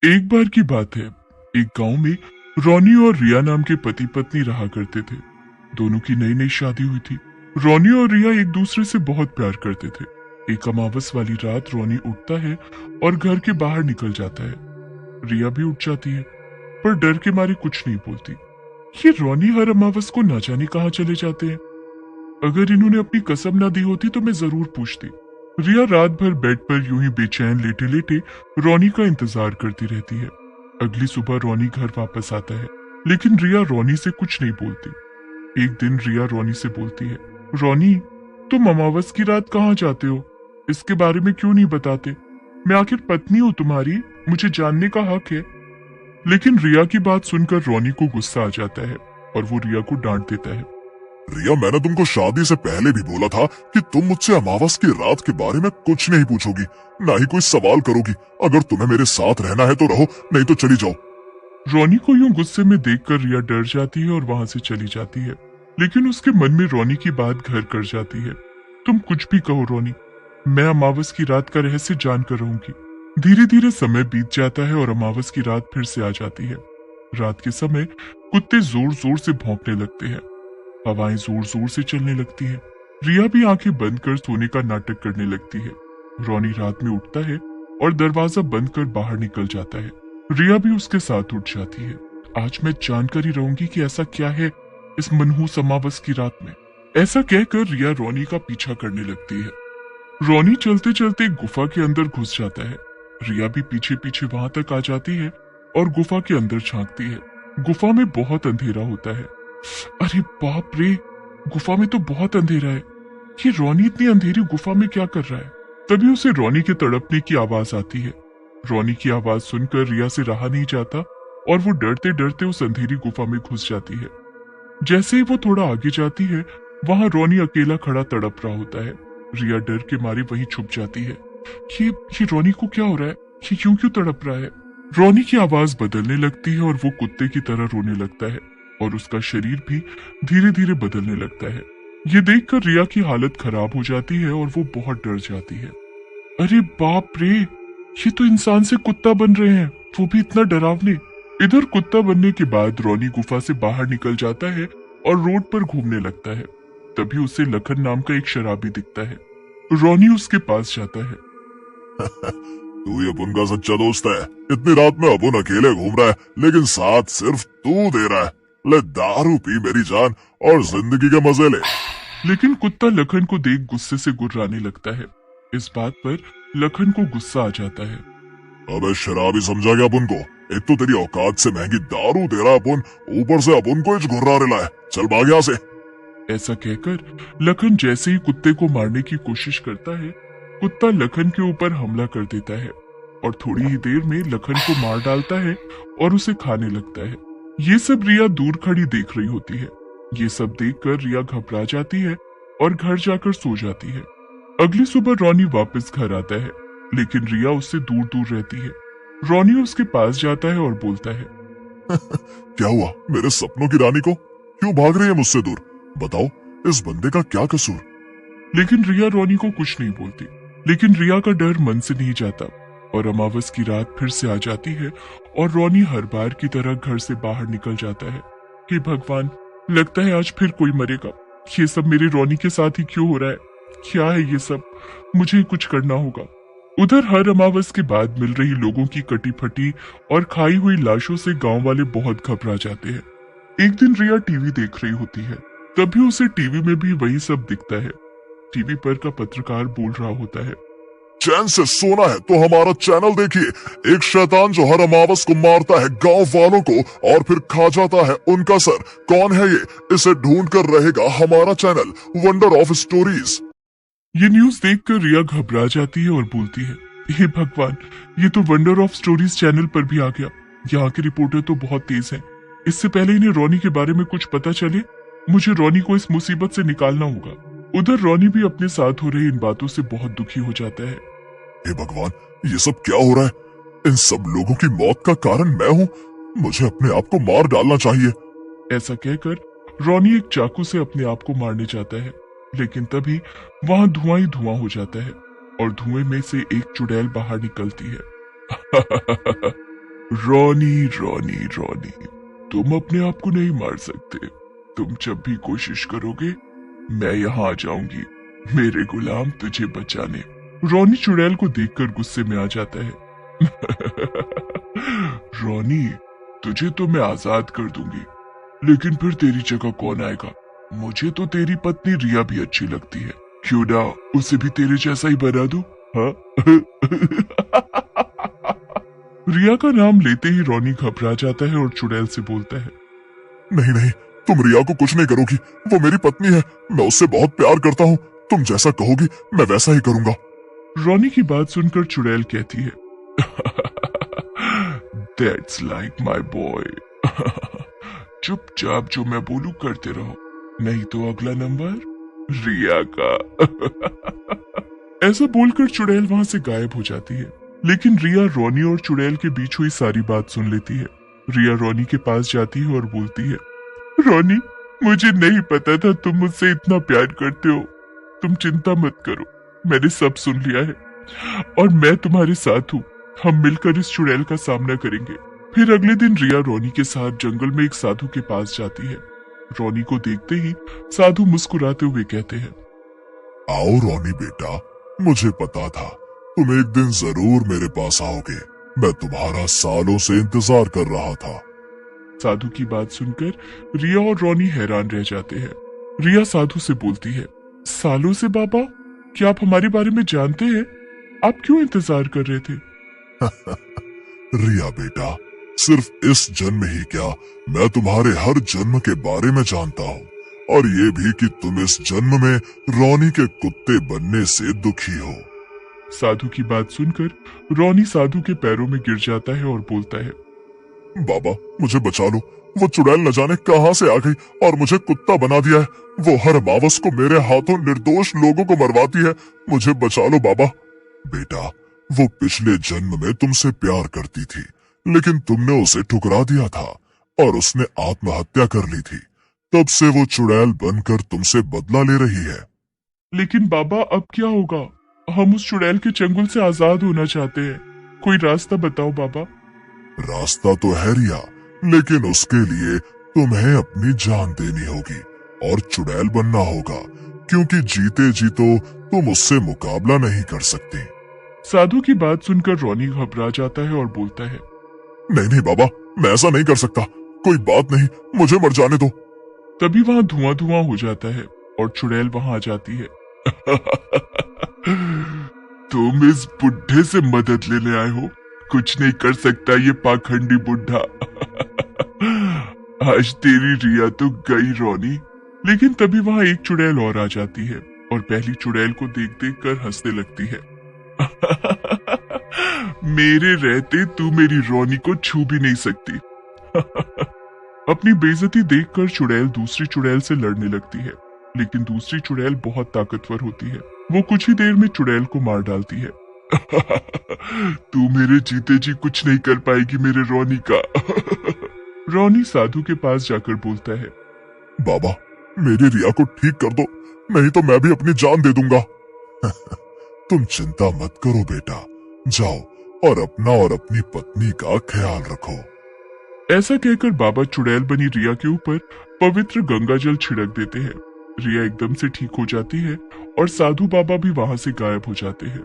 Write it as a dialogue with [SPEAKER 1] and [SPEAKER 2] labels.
[SPEAKER 1] एक बार की बात है, एक गांव में रोनी और रिया नाम के पति पत्नी रहा करते थे। दोनों की नई नई शादी हुई थी। रोनी और रिया एक दूसरे से बहुत प्यार करते थे। एक अमावस वाली रात रोनी उठता है और घर के बाहर निकल जाता है। रिया भी उठ जाती है, पर डर के मारे कुछ नहीं बोलती। ये रोनी हर अमावस को ना जाने कहाँ चले जाते हैं। अगर इन्होंने अपनी कसम ना दी होती तो मैं जरूर पूछती। रिया रात भर बेड पर यूं ही बेचैन लेटे लेटे रोनी का इंतजार करती रहती है। अगली सुबह रोनी घर वापस आता है, लेकिन रिया रोनी से कुछ नहीं बोलती। एक दिन रिया रोनी से बोलती है, रोनी, तुम अमावस की रात कहाँ जाते हो? इसके बारे में क्यों नहीं बताते? मैं आखिर पत्नी हूँ तुम्हारी, मुझे जानने का हक है। लेकिन रिया की बात सुनकर रोनी को गुस्सा आ जाता है और वो रिया को डांट देता है।
[SPEAKER 2] रिया, मैंने तुमको शादी से पहले भी बोला था कि तुम मुझसे अमावस की रात के बारे में कुछ नहीं पूछोगी, ना ही कोई सवाल करोगी। अगर तुम्हें मेरे साथ रहना है तो रहो, नहीं तो चली जाओ।
[SPEAKER 1] रोनी को यूं गुस्से में देखकर रिया डर जाती है और वहां से चली जाती है। लेकिन उसके मन में रोनी की बात घर कर जाती है। तुम कुछ भी कहो रोनी, मैं अमावस की रात का रहस्य जानकर रहूंगी। धीरे धीरे समय बीत जाता है और अमावस की रात फिर से आ जाती है। रात के समय कुत्ते जोर जोर से भौंकने लगते हैं। हवाएं जोर जोर से चलने लगती है। रिया भी आंखें बंद कर सोने का नाटक करने लगती है। रोनी रात में उठता है और दरवाजा बंद कर बाहर निकल जाता है। रिया भी उसके साथ उठ जाती है। आज मैं जानकर ही रहूंगी कि ऐसा क्या है इस मनहूस अमावस की रात में। ऐसा कहकर रिया रोनी का पीछा करने लगती है। रोनी चलते चलते गुफा के अंदर घुस जाता है। रिया भी पीछे पीछे वहां तक आ जाती है और गुफा के अंदर झांकती है। गुफा में बहुत अंधेरा होता है। अरे बाप रे, गुफा में तो बहुत अंधेरा है। ये रोनी इतनी अंधेरी गुफा में क्या कर रहा है? तभी उसे रोनी के तड़पने की आवाज आती है। रोनी की आवाज सुनकर रिया से रहा नहीं जाता और वो डरते डरते उस अंधेरी गुफा में घुस जाती है। जैसे ही वो थोड़ा आगे जाती है, वहां रोनी अकेला खड़ा तड़प रहा होता है। रिया डर के मारे वहीं छुप जाती है। ये रोनी को क्या हो रहा है? ये क्यों तड़प रहा है? रोनी की आवाज बदलने लगती है और वो कुत्ते की तरह रोने लगता है और उसका शरीर भी धीरे धीरे बदलने लगता है। ये देखकर रिया की हालत खराब हो जाती है और वो बहुत डर जाती है। अरे बाप रे, ये तो इंसान से कुत्ता बन रहे हैं, वो भी इतना डरावने। इधर कुत्ता बनने के बाद रोनी गुफा से बाहर निकल जाता है और रोड पर घूमने लगता है। तभी उसे लखन नाम का एक शराबी दिखता है। रोनी उसके पास जाता है।
[SPEAKER 2] तू ही अपुन का सच्चा दोस्त है। इतनी रात में अपुन अकेले घूम रहा है, लेकिन साथ सिर्फ तू दे रहा है। ले दारू पी मेरी जान और जिंदगी के मजे ले।
[SPEAKER 1] लेकिन कुत्ता लखन को देख गुस्से से गुर्राने लगता है। इस बात पर लखन को गुस्सा आ जाता है।
[SPEAKER 2] अबे शराबी, समझा गया अपुन को? एक तो तेरी औकात से महंगी दारू दे रहा अपुन, ऊपर से अपुन को इच घुर्रा रहा है। चल भाग यहाँ से।
[SPEAKER 1] ऐसा कहकर लखन जैसे ही कुत्ते को मारने की कोशिश करता है, कुत्ता लखन के ऊपर हमला कर देता है और थोड़ी ही देर में लखन को मार डालता है और उसे खाने लगता है। ये सब रिया दूर खड़ी देख रही होती है। ये सब देखकर रिया घबरा जाती है और घर जाकर सो जाती है। अगली सुबह रोनी वापस घर आता है, लेकिन रिया उससे दूर दूर रहती है। रोनी उसके पास जाता है और बोलता है,
[SPEAKER 2] क्या हुआ मेरे सपनों की रानी को? क्यों भाग रही है मुझसे दूर? बताओ, इस बंदे का क्या कसूर?
[SPEAKER 1] लेकिन रिया रोनी को कुछ नहीं बोलती। लेकिन रिया का डर मन से नहीं जाता और अमावस की रात फिर से आ जाती है और रोनी हर बार की तरह घर से बाहर निकल जाता है। हे भगवान, लगता है आज फिर कोई मरेगा। ये सब मेरे रोनी के साथ ही क्यों हो रहा है? क्या है ये सब? मुझे कुछ करना होगा। उधर हर अमावस के बाद मिल रही लोगों की कटी फटी और खाई हुई लाशों से गांव वाले बहुत घबरा जाते हैं। एक दिन रिया टीवी देख रही होती है, तभी उसे टीवी में भी वही सब दिखता है। टीवी पर का पत्रकार बोल रहा होता है,
[SPEAKER 2] चैन से सोना है तो हमारा चैनल देखिए। एक शैतान जो हर अमावस को मारता है गांव वालों को और फिर खा जाता है उनका सर। कौन है ये? इसे ढूंढ कर रहेगा हमारा चैनल वंडर ऑफ स्टोरीज।
[SPEAKER 1] ये न्यूज देखकर रिया घबरा जाती है और बोलती है, हे भगवान, ये तो वंडर ऑफ स्टोरीज चैनल पर भी आ गया। यहाँ के रिपोर्टर तो बहुत तेज हैं। इससे पहले इन्हें रोनी के बारे में कुछ पता चले, मुझे रोनी को इस मुसीबत से निकालना होगा। उधर रोनी भी अपने साथ हो रही इन बातों से बहुत दुखी हो जाता है।
[SPEAKER 2] हे भगवान, ये सब क्या हो रहा है? इन सब लोगों की मौत का कारण मैं हूँ। मुझे अपने आप को मार डालना चाहिए।
[SPEAKER 1] ऐसा कहकर रोनी एक चाकू से अपने आप को मारने जाता है, लेकिन तभी वहां धुआं ही धुआं हो जाता है और धुएं में से एक चुड़ैल बाहर निकलती है। रॉनी रॉनी रॉनी, तुम अपने आप को नहीं मार सकते। तुम जब भी कोशिश करोगे मैं यहाँ आ जाऊंगी मेरे गुलाम तुझे बचाने। रॉनी चुड़ैल को देखकर गुस्से में आ जाता है। रॉनी, तुझे तो मैं आजाद कर दूंगी, लेकिन फिर तेरी जगह कौन आएगा? मुझे तो तेरी पत्नी रिया भी अच्छी लगती है, क्यों ना उसे भी तेरे जैसा ही बना दूं? हाँ? रिया का नाम लेते ही रॉनी घबरा जाता है और चुड़ैल से बोलता है,
[SPEAKER 2] नहीं नहीं, तुम रिया को कुछ नहीं करोगी, वो मेरी पत्नी है, मैं उससे बहुत प्यार करता हूँ, तुम जैसा कहोगी मैं वैसा ही करूंगा।
[SPEAKER 1] रॉनी की बात सुनकर चुड़ैल कहती है, That's like my boy. चुपचाप जो मैं बोलूं करते रहो, नहीं तो अगला नंबर रिया का। ऐसा बोलकर चुड़ैल वहां से गायब हो जाती है, लेकिन रिया रॉनी और चुड़ैल के बीच हुई सारी बात सुन लेती है। रिया रॉनी के पास जाती है और बोलती है, रॉनी, मुझे नहीं पता था तुम मुझसे इतना प्यार करते हो। तुम चिंता मत करो, मैंने सब सुन लिया है और मैं तुम्हारे साथ हूँ। हम मिलकर इस चुड़ैल का सामना करेंगे। फिर अगले दिन रिया रॉनी के साथ जंगल में एक साधु के पास जाती है। रॉनी को देखते ही साधु मुस्कुराते हुए कहते हैं,
[SPEAKER 2] आओ रॉनी बेटा, मुझे पता था तुम एक दिन जरूर मेरे पास आओगे, मैं तुम्हारा सालों से इंतजार कर रहा था।
[SPEAKER 1] साधु की बात सुनकर रिया और रॉनी हैरान रह जाते हैं। रिया साधु से बोलती है, सालों से बाबा, क्या आप हमारे बारे में जानते हैं? आप क्यों इंतजार कर रहे थे?
[SPEAKER 2] रिया बेटा, सिर्फ इस जन्म ही क्या, मैं तुम्हारे हर जन्म के बारे में जानता हूँ, और ये भी कि तुम इस जन्म में रॉनी के कुत्ते बनने से दुखी हो।
[SPEAKER 1] साधु की बात सुनकर रॉनी साधु के पैरों में गिर जाता है और बोलता है,
[SPEAKER 2] बाबा मुझे बचा लो, वो चुड़ैल न जाने कहां से आ गई और मुझे कुत्ता बना दिया है। वो हर अमावस को मेरे हाथों निर्दोष लोगों को मरवाती है, मुझे बचा लो बाबा। बेटा, वो पिछले जन्म में तुमसे प्यार करती थी, लेकिन तुमने उसे ठुकरा दिया था और उसने आत्महत्या कर ली थी। तब से वो चुड़ैल बनकर तुमसे बदला ले रही है।
[SPEAKER 1] लेकिन बाबा, अब क्या होगा? हम उस चुड़ैल के चंगुल से आजाद होना चाहते हैं, कोई रास्ता बताओ बाबा।
[SPEAKER 2] रास्ता तो है रिया, लेकिन उसके लिए तुम्हें अपनी जान देनी होगी और चुड़ैल बनना होगा, क्योंकि जीते जी तो तुम उससे मुकाबला नहीं कर सकती।
[SPEAKER 1] साधु की बात सुनकर रॉनी घबरा जाता है और बोलता है,
[SPEAKER 2] नहीं नहीं बाबा, मैं ऐसा नहीं कर सकता, कोई बात नहीं, मुझे मर जाने दो।
[SPEAKER 1] तभी वहां धुआं धुआं हो जाता है और चुड़ैल वहां आ जाती है। तुम इस बुढ़े से मदद लेने आए हो? कुछ नहीं कर सकता ये पाखंडी बुढ़ा। आज तेरी रिया तो गई रॉनी। लेकिन तभी वहां एक चुड़ैल और आ जाती है और पहली चुड़ैल को देख देख कर हंसने लगती है। मेरे रहते तू मेरी रॉनी को छू भी नहीं सकती। अपनी बेइज्जती देखकर चुड़ैल दूसरी चुड़ैल से लड़ने लगती है, लेकिन दूसरी चुड़ैल बहुत ताकतवर होती है। वो कुछ ही देर में चुड़ैल को मार डालती है। तू मेरे जीते जी कुछ नहीं कर पाएगी मेरे रॉनी का। रॉनी साधु के पास जाकर बोलता है,
[SPEAKER 2] बाबा मेरी रिया को ठीक कर दो, नहीं तो मैं भी अपनी जान दे दूंगा। तुम चिंता मत करो बेटा, जाओ और अपना और अपनी पत्नी का ख्याल रखो।
[SPEAKER 1] ऐसा कहकर बाबा चुड़ैल बनी रिया के ऊपर पवित्र गंगा जल छिड़क देते हैं। रिया एकदम से ठीक हो जाती है और साधु बाबा भी वहां से गायब हो जाते हैं।